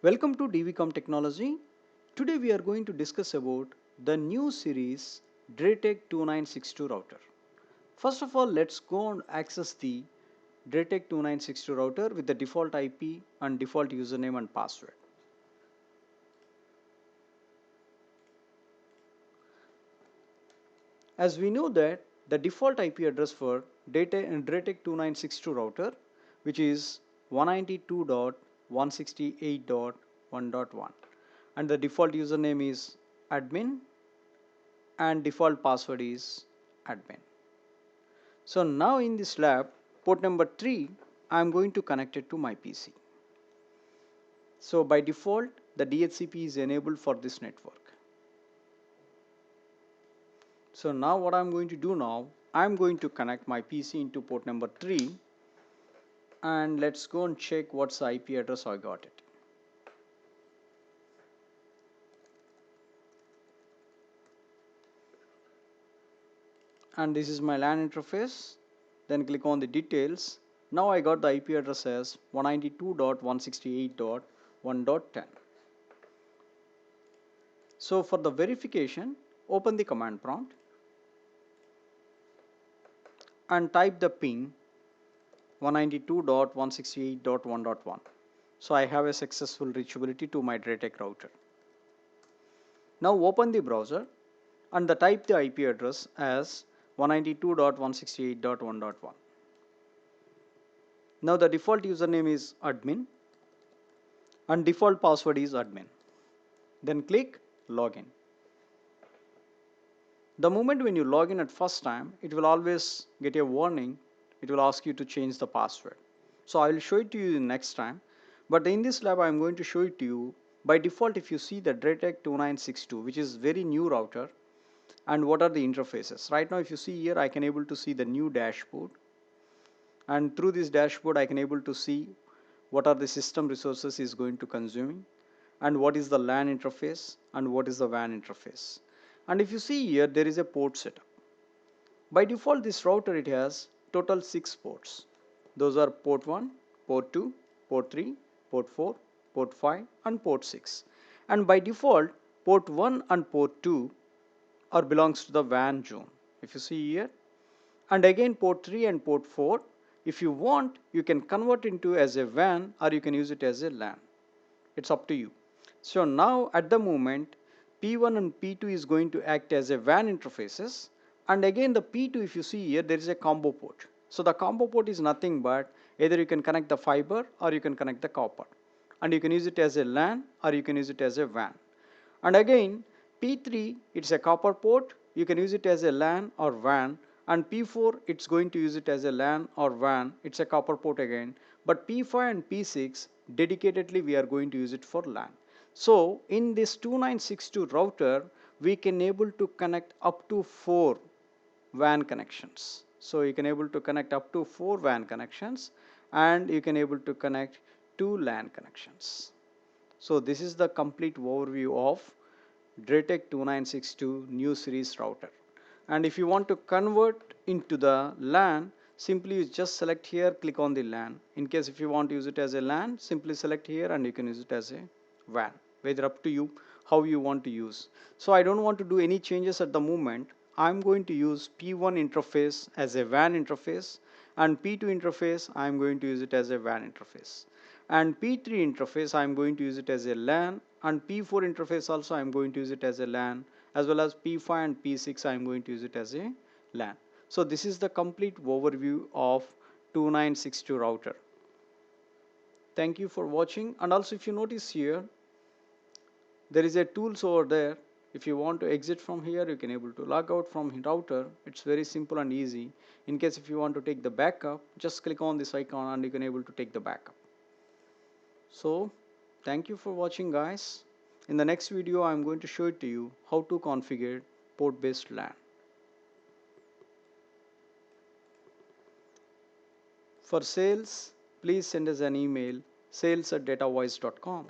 Welcome to DVCom Technology. Today we are going to discuss about the new series DrayTek 2962 router. First of all, let's go and access the DrayTek 2962 router with the default IP and default username and password. As we know that the default IP address for DrayTek 2962 router, which is 192.168.1.1, and the default username is admin and default password is admin. So now in this lab, port number 3, I am going to connect it to my PC. So by default, the DHCP is enabled for this network. So now what I'm going to do now, I'm going to connect my PC into port number 3 and let's go and check what's the IP address I got it. And this is my LAN interface. Then click on the details. Now I got the IP address as 192.168.1.10. So for the verification, open the command prompt and type the ping 192.168.1.1. So I have a successful reachability to my DrayTek router. Now open the browser and type the IP address as 192.168.1.1. Now the default username is admin and default password is admin. Then click login. The moment when you log in at first time, it will always get a warning. It will ask you to change the password. So I will show it to you next time. But in this lab, I am going to show it to you. By default, if you see the DrayTek 2962, which is very new router, and what are the interfaces. Right now, if you see here, I can able to see the new dashboard. And through this dashboard, I can able to see what are the system resources is going to consuming, and what is the LAN interface, and what is the WAN interface. And if you see here, there is a port setup. By default, this router, it has total 6 ports. Those are port 1, port 2, port 3, port 4, port 5 and port 6. And by default, port 1 and port 2 are belongs to the WAN zone. If you see here, and again port 3 and port 4, if you want, you can convert into as a WAN or you can use it as a LAN. It's up to you. So now at the moment, P1 and P2 is going to act as a WAN interfaces, and again the P2, if you see here, there is a combo port. So the combo port is nothing but either you can connect the fiber or you can connect the copper, and you can use it as a LAN or you can use it as a WAN. And again P3, it's a copper port, you can use it as a LAN or WAN, and P4, it's going to use it as a LAN or WAN, it's a copper port again, but P5 and P6 dedicatedly we are going to use it for LAN. So in this 2962 router, we can able to connect up to 4 WAN connections. So you can able to connect up to 4 WAN connections, and you can able to connect 2 LAN connections. So this is the complete overview of DrayTek 2962 new series router. And if you want to convert into the LAN, simply you just select here, click on the LAN. In case if you want to use it as a LAN, simply select here and you can use it as a WAN. Whether up to you how you want to use. So I don't want to do any changes at the moment. I'm going to use P1 interface as a WAN interface, and P2 interface I'm going to use it as a WAN interface, and P3 interface I'm going to use it as a LAN, and P4 interface also I'm going to use it as a LAN, as well as P5 and P6 I'm going to use it as a LAN. So this is the complete overview of 2962 router. Thank you for watching. And also if you notice here, there is a tools over there. If you want to exit from here, you can able to log out from router. It's very simple and easy. In case if you want to take the backup, just click on this icon and you can able to take the backup. So thank you for watching, guys. In the next video, I'm going to show it to you how to configure port based LAN. For sales, please send us an email, sales@datavoice.com.